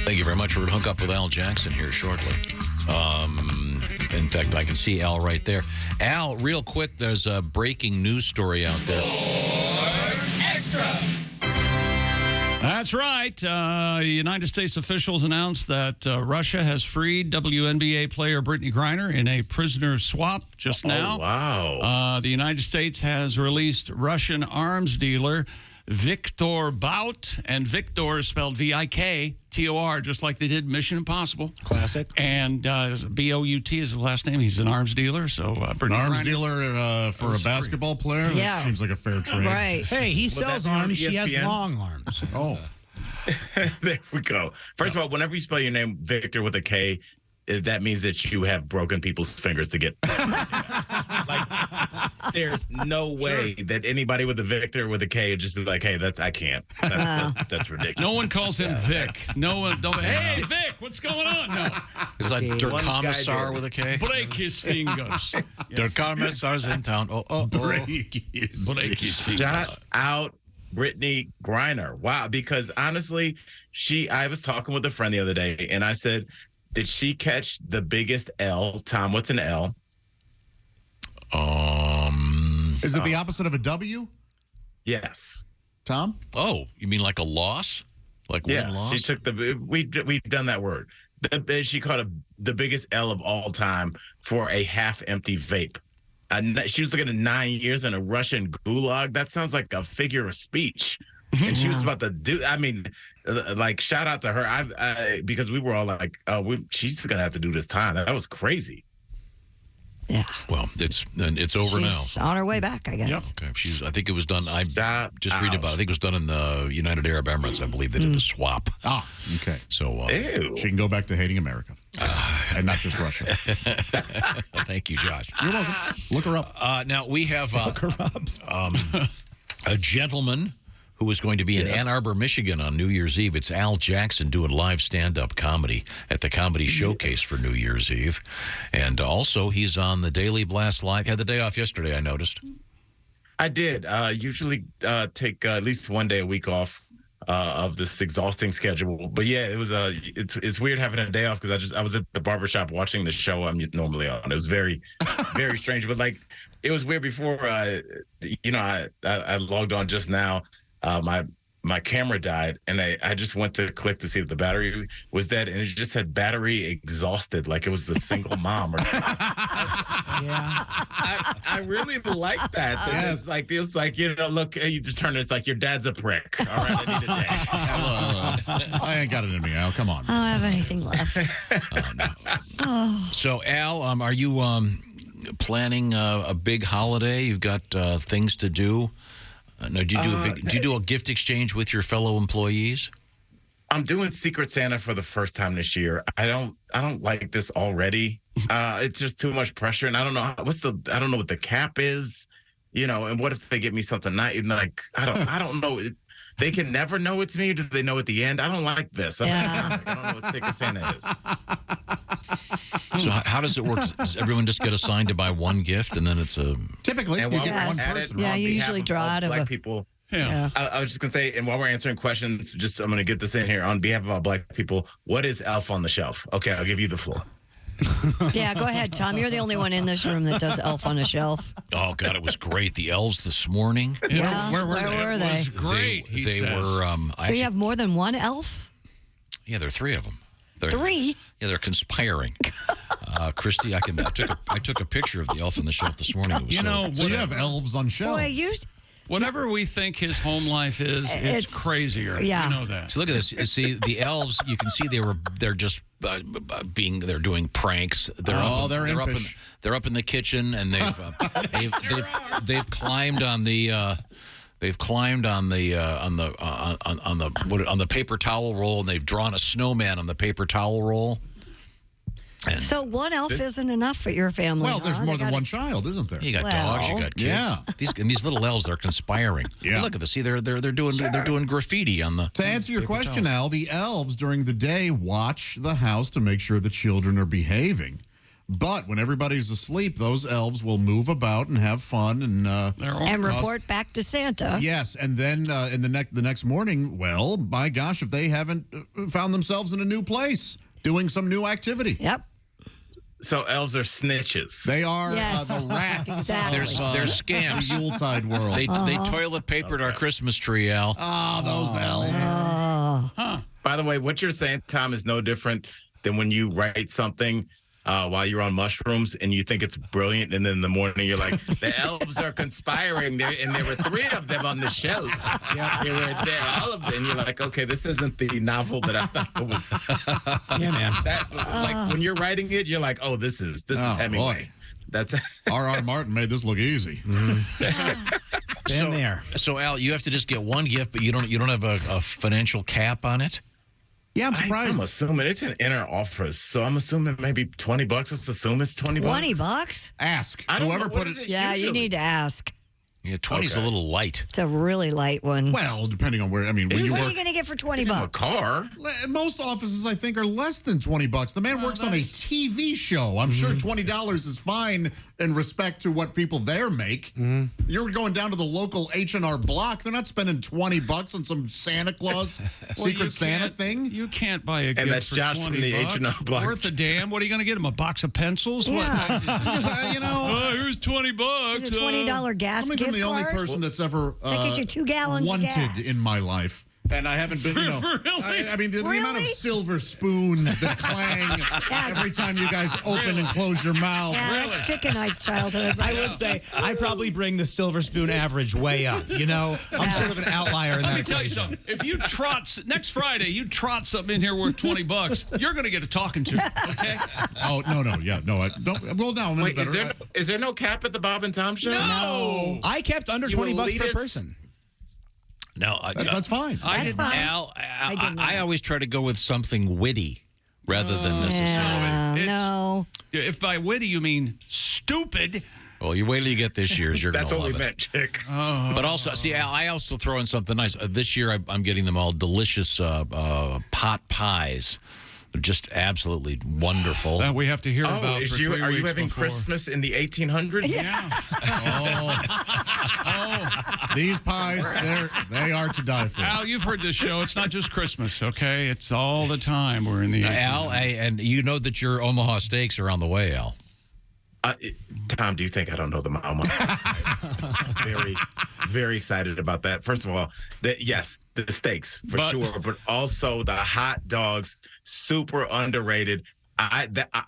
Thank you very much. We're going to hook up with Al Jackson here shortly. In fact, I can see Al right there. Al, real quick, there's a breaking news story out there. Sports Extra! That's right. United States officials announced that Russia has freed WNBA player Brittney Griner in a prisoner swap just now. Oh, wow. The United States has released Russian arms dealer Viktor Bout, and Viktor is spelled Viktor, just like they did Mission Impossible. Classic. And B-O-U-T is his last name. He's an arms dealer. So an arms dealer for a basketball player? Yeah. That seems like a fair trade. Right. Hey, he sells arms. She has ESPN? long arms. Oh. There we go. First of all, whenever you spell your name Victor with a K, that means that you have broken people's fingers to get. Like, there's no way that anybody with a Victor with a K would just be like, "Hey, I can't. That's ridiculous." no one calls him Vic. No one. Hey, Vic, what's going on? No. Is that Der One guy Kommissar did. with a K? Break his fingers. Der Kommissar's in town. Oh. Break his fingers. Shout out Brittney Griner. Wow, because honestly, I was talking with a friend the other day, and I said, did she catch the biggest L? Tom, what's an L? Is it the opposite of a W, Yes. Tom? Oh, you mean like a loss? Like Yeah, win-loss? she took we've done that word. She caught the biggest L of all time for a half-empty vape. She was looking at 9 years in a Russian gulag. That sounds like a figure of speech. And she was about to do. I mean, like, shout out to her. Because we were all like, she's gonna have to do this time. That was crazy. Yeah. Well, it's over She's now. on her way back, I guess. Okay. I think it was done. I just read Ouch. about it. I think it was done in the United Arab Emirates. I believe they did the swap. Ah, okay. So, Ew. She can go back to hating America. And not just Russia. thank you, Josh. You're welcome. Look her up. Now, we have a gentleman who is going to be in Ann Arbor, Michigan on New Year's Eve. It's Al Jackson doing live stand-up comedy at the Comedy Showcase for New Year's Eve. And also, he's on the Daily Blast Live. Had the day off yesterday, I noticed. I did. Usually take at least one day a week off of this exhausting schedule. But yeah, it was it's weird having a day off because I was at the barbershop watching the show I'm normally on. It was very, very strange. But like, it was weird before, I logged on just now. My camera died, and I just went to click to see if the battery was dead, and it just said battery exhausted, like it was a single mom or something. I really like that. Yes. It was like, look, you just turn it, it's like your dad's a prick. All right, I need a day. I ain't got it in me, Al. Come on. I don't have anything left. So, Al, are you planning a big holiday? You've got things to do. No, do you do a gift exchange with your fellow employees? I'm doing Secret Santa for the first time this year. I don't like this already. It's just too much pressure, and I don't know I don't know what the cap is, and what if they get me something nice? Like, I don't know. They can never know it's me. Or do they know at the end? I don't like this. I don't know what Secret Santa is. So how does it work? Does everyone just get assigned to buy one gift, and then it's a... Typically, And you while get we're one at person. it, Yeah, on you behalf usually of draw all out of black a- people. Yeah. I was just gonna say, and while we're answering questions, I'm gonna get this in here on behalf of all black people. What is Elf on the Shelf? Okay, I'll give you the floor. Yeah, go ahead, Tom. You're the only one in this room that does Elf on a Shelf. Oh, God, it was great. The elves this morning. Yeah, where were where they? were It was they? great. he They says. were... So you have more than one elf? Yeah, there are three of them. Three? Yeah, they're conspiring. Christy, I took a picture of the elf on the shelf this morning. It was So you have elves on shelves. Boy, Whatever we think his home life is, it's crazier. Yeah. You know that. So look at this. See, the elves. You can see they're just they're doing pranks. They're impish. They're up in the kitchen, and they've climbed on the. They've climbed on the paper towel roll, and they've drawn a snowman on the paper towel roll. And So one elf isn't enough for your family. Well, there's huh? more They than gotta- one child, isn't there? you got dogs, you got kids. Yeah. These little elves are conspiring. Yeah. Look at this. See, they're doing graffiti on the. To answer your paper question, towel. Al, the elves during the day watch the house to make sure the children are behaving. But when everybody's asleep, those elves will move about and have fun and report back to Santa. Yes, and then in the next morning, well, my gosh, if they haven't found themselves in a new place doing some new activity. Yep. So elves are snitches. They are Yes. the rats. Exactly. They're scams. The Yuletide world. They toilet papered our Christmas tree, Al. Those elves. By the way, what you're saying, Tom, is no different than when you write something while you're on mushrooms and you think it's brilliant, and then in the morning you're like, the elves are conspiring, and there were 3 of them on the shelf. Yeah, they were there, all of them. And you're like, okay, this isn't the novel that I thought it was. Yeah, man. Like when you're writing it, you're like, oh, this is Hemingway. Boy. That's R.R. Martin made this look easy. Been there. So Al, you have to just get one gift, but you don't have a financial cap on it. Yeah, I'm surprised. I'm assuming it's an inner office, so I'm assuming maybe $20. Let's assume it's $20. $20? Ask I don't whoever know, put what is it. Yeah, you need to ask. Yeah, 20 is a little light. It's a really light one. Well, depending on where. I mean, when you What are work. you going to get for $20? A car. Most offices, I think, are less than $20. The man works on a TV show. I'm sure $20 is fine in respect to what people there make. You're going down to the local H&R Block. They're not spending $20 on some Santa Claus Secret Santa thing. You can't buy a gift that's for Josh $20 from the H&R Block. worth a damn. What are you going to get him? A box of pencils? Yeah. What? Here's $20. It's a $20 gas Coming gift from the only card? person that's ever That gets you 2 gallons of wanted gas. in my life. And I haven't been, Really? I mean, the amount of Really? silver spoons that clang every time you guys open and close your mouth. Yeah, that's Chicken Ice childhood. I would say I probably bring the silver spoon average way up. You know, I'm sort of an outlier in that. Let me tell you equation. something. If you next Friday, you trot something in here worth $20, you're going to get a talking to. Okay? Oh, no. I don't. Well, now I'm Wait, better. is there no cap at the Bob and Tom show? No. I kept under $20 per elitist. person. No, That's fine. That's fine. Al, did not. I always try to go with something witty rather than necessarily. Yeah, no. If by witty you mean stupid, Well, you wait till you get this year's. You're That's gonna what we love it. meant, Chick. But also, see, Al, I also throw in something nice. This year, I'm getting them all delicious pot pies. They're just absolutely wonderful. that we have to hear about for 3 Are you weeks having before. Christmas in the 1800s? Yeah. These pies, they are to die for. Al, you've heard this show. It's not just Christmas, okay? It's all the time. We're in the Al, and you know that your Omaha Steaks are on the way, Al. Tom, do you think I don't know the mama? Very, very excited about that. First of all, the steaks for sure, but also the hot dogs, super underrated.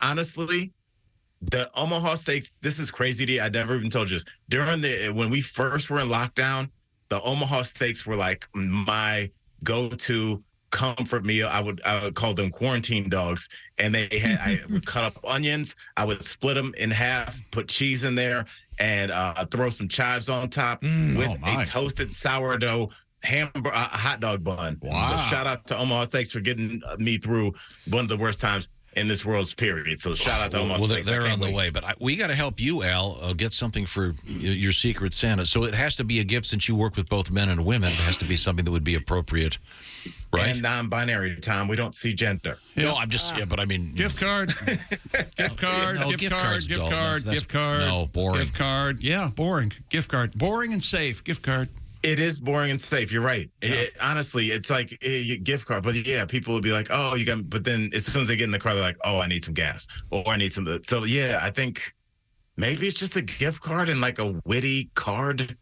Honestly, the Omaha Steaks. This is crazy. I never even told you this. When we first were in lockdown, the Omaha Steaks were like my go-to comfort meal. I would call them quarantine dogs, and I would cut up onions. I would split them in half, put cheese in there, and throw some chives on top with a toasted sourdough hot dog bun. Wow. So shout out to Omaha Steaks for getting me through one of the worst times in this world's period. So shout out to Omaha Steaks. They're on the way, but we got to help you, Al, get something for your Secret Santa. So it has to be a gift, since you work with both men and women. It has to be something that would be appropriate, right? And non-binary, Tom. We don't see gender. No, I'm just, but I mean. Gift card. Gift card. No, gift gift card. card's Gift dull. card. That's- Gift card. no, boring. Gift card. Yeah, boring. Gift card. Boring and safe. Gift card. It is boring and safe. You're right. Honestly, it's like a gift card. But yeah, people would be like, oh, you got, but then as soon as they get in the car, they're like, oh, I need some gas, or I need some. So yeah, I think maybe it's just a gift card and like a witty card.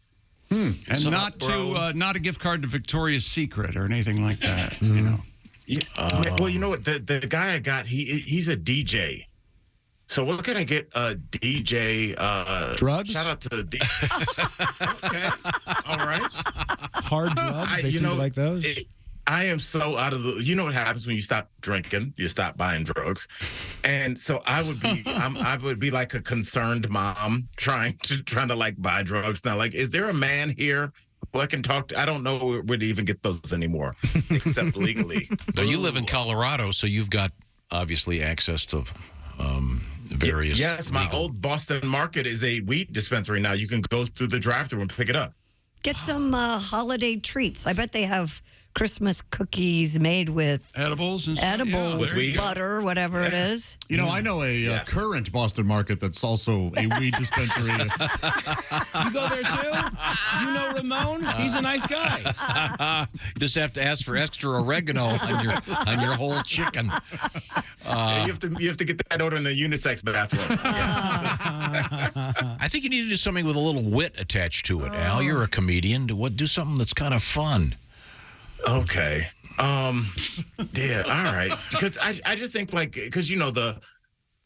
And So, not bro. not a gift card to Victoria's Secret or anything like that. You know. Yeah. Well, you know what? The guy I got, he's a DJ. So what can I get a DJ? Drugs? Shout out to the DJ. Okay. All right. Hard drugs. They seem to like those. I am so out of the. You know what happens when you stop drinking? You stop buying drugs, and so I would be. I would be like a concerned mom trying to like buy drugs now. Like, is there a man here who I can talk to? I don't know where to even get those anymore, except legally. No, you live in Colorado, so you've got obviously access to various. Yes, my legal- old Boston Market is a weed dispensary now. You can go through the drive-through and pick it up. Get some holiday treats. I bet they have Christmas cookies made with Edibles and stuff. edible With weed. butter, whatever it is. You know, I know a current Boston market that's also a weed dispensary. You go there too? You know Ramon? He's a nice guy. You just have to ask for extra oregano on your whole chicken. you have to get that order in the unisex bathroom. I think you need to do something with a little wit attached to it, Al. You're a comedian. Do something that's kind of fun. Okay. Yeah. All right. Because I just think because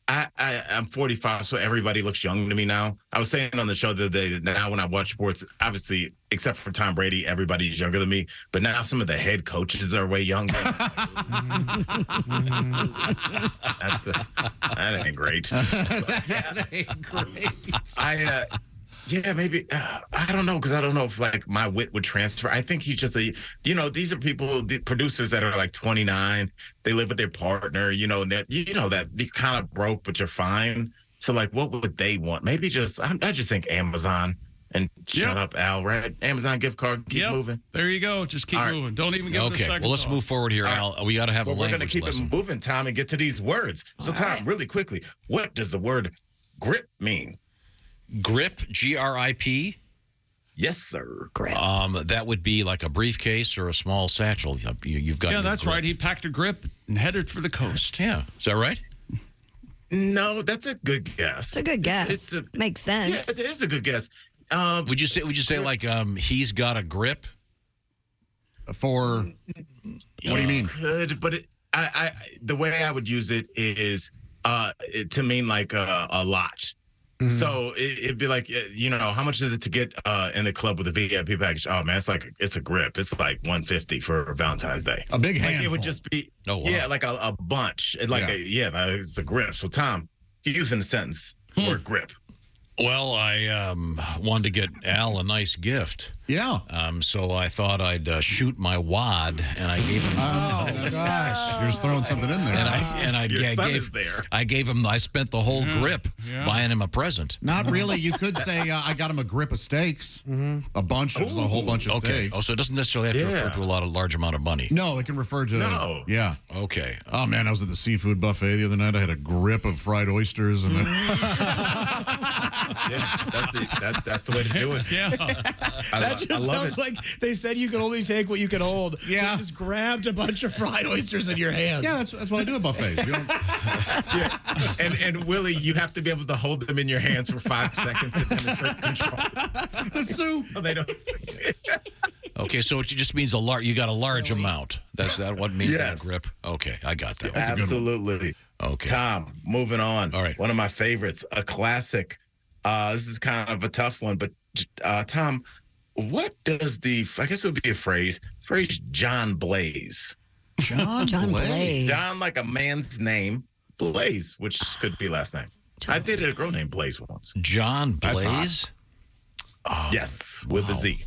I'm 45, so everybody looks young to me now. I was saying on the show the other day that now when I watch sports, obviously, except for Tom Brady, everybody's younger than me. But now some of the head coaches are way younger. That ain't great. That ain't great. Maybe I don't know, because I don't know if my wit would transfer. I think he's just these are people, the producers that are 29. They live with their partner. That you're kind of broke, but you're fine. So what would they want? Maybe I just think Amazon and shut up, Al. Right? Amazon gift card. Keep moving. There you go. Just keep moving. Don't even give it a second. Well, let's move forward here, Al. We got to have a language We're going to keep lesson. it moving, Tom, and get to these words. So, Tom, really quickly, what does the word grip mean? Grip, GRIP. Yes, sir. Grip. That would be like a briefcase or a small satchel. You've got. Yeah, your that's grip. right. He packed a grip and headed for the coast. Yeah, is that right? No, that's a good guess. It's a good guess. Makes sense. Yeah, it is a good guess. Would you say he's got a grip? For what do you mean? Could, but I the way I would use it is to mean a lot. So it'd be how much is it to get in the club with a VIP package? Oh man, it's a grip. It's $150 for Valentine's Day. A big handful. It would just be a bunch. It's a grip. So Tom, use in a sentence word grip. Well, I wanted to get Al a nice gift. Yeah. So I thought I'd shoot my wad, and I gave him. Oh gosh, you're just throwing something in there. I gave him. I spent the whole grip buying him a present. Not really. You could say I got him a grip of steaks, a bunch, just a whole bunch of steaks. Oh, so it doesn't necessarily have to refer to a large amount of money. No, it can refer to. No. Yeah. Okay. Oh man, I was at the seafood buffet the other night. I had a grip of fried oysters, and That's the way to do it. Yeah. That just sounds like they said you could only take what you could hold. Yeah. You just grabbed a bunch of fried oysters in your hands. yeah, that's what I do at buffets. You don't, And Willie, you have to be able to hold them in your hands for 5 seconds to demonstrate control. the soup. No, they don't. Okay, so it just means you got a large amount. That's that what means that Yes. grip? Okay, I got that. That's a good one. Absolutely. Okay. Tom, moving on. All right. One of my favorites, a classic. This is kind of a tough one, but Tom, what does I guess it would be a phrase John Blaze. John Blaze. John, like a man's name, Blaze, which could be last name. I dated a girl named Blaze once. John Blaze? Yes, with a Z.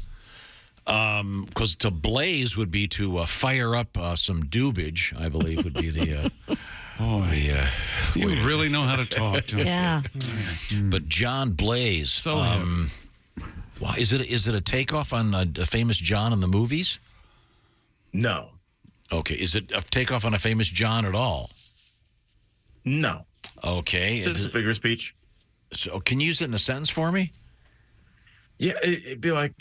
Because to blaze would be to fire up some dubage, I believe would be the. You really know how to talk. Don't you? Yeah. But John Blaze. So why is it a takeoff on a famous John in the movies? No. Okay, is it a takeoff on a famous John at all? No. Okay, It's just a figure of speech. so can you use it in a sentence for me? Yeah, it'd be like,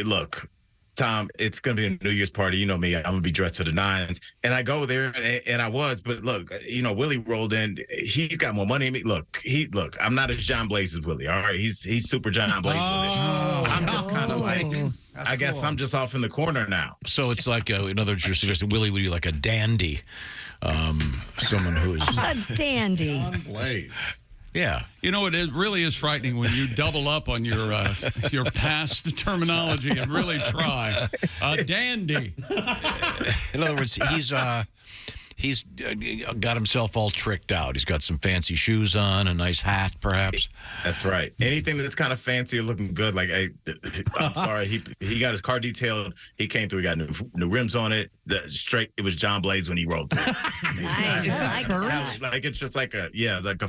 look, Tom, it's going to be a New Year's party. You know me. I'm going to be dressed to the nines. And I go there, and I was. But look, Willie rolled in. He's got more money than me. Look, I'm not as John Blaze as Willie, all right? He's super John Blaze. I'm just kind of I guess I'm just off in the corner now. So it's like, in other words, you're suggesting Willie would be like a dandy. Someone who is... A dandy. John Blaze. Yeah. You know, it really is frightening when you double up on your past terminology and really try. A dandy. In other words, he's got himself all tricked out. He's got some fancy shoes on, a nice hat, perhaps. That's right. Anything that's kind of fancy or looking good, like I'm sorry, he got his car detailed. He came through. He got new rims on it. It was John Blaze when he rolled through. Nice. I like that. Like it's just like a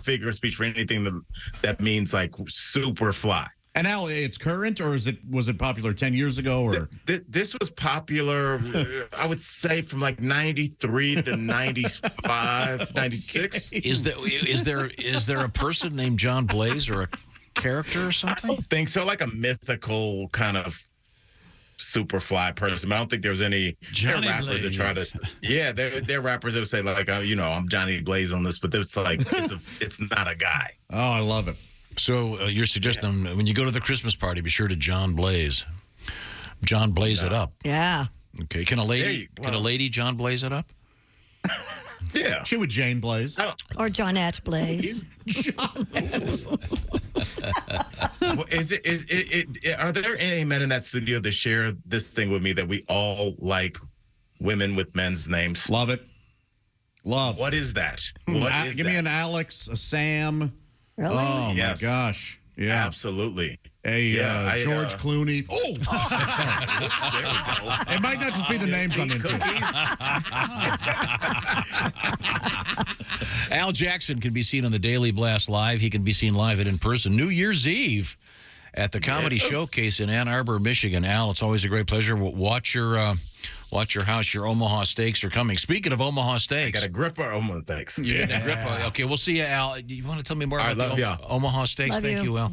figure of speech for anything that means like super fly. And now it's current, or was it popular 10 years ago? Or This was popular, I would say, from like 93 to 95, 96. Is there a person named John Blaze or a character or something? I don't think so. Like a mythical kind of Superfly person. But I don't think there was any Johnny there are rappers that try to. Yeah, they're rappers that would say like, I'm Johnny Blaze on this, but it's like it's not a guy. oh, I love it. So you're suggesting when you go to the Christmas party, be sure to John Blaze it up. Yeah. Okay. Can a lady John Blaze it up? Yeah. She would Jane Blaze. Or Johnette Blaze. Well, are there any men in that studio that share this thing with me that we all like women with men's names? Love it. Love. What is that? Give me an Alex, a Sam. Really? Oh, Yes. my gosh. Yeah. Absolutely. George Clooney. Oh, There we go. it might not just be the names I'm into. Al Jackson can be seen on the Daily Blast Live. He can be seen live and in person New Year's Eve at the Comedy Showcase in Ann Arbor, Michigan. Al, it's always a great pleasure. Watch your house. Your Omaha Steaks are coming. Speaking of Omaha Steaks. I got a gripper Omaha Steaks. Okay, we'll see you, Al. You want to tell me more about love the y'all. Omaha Steaks? Love Thank you. you, Al.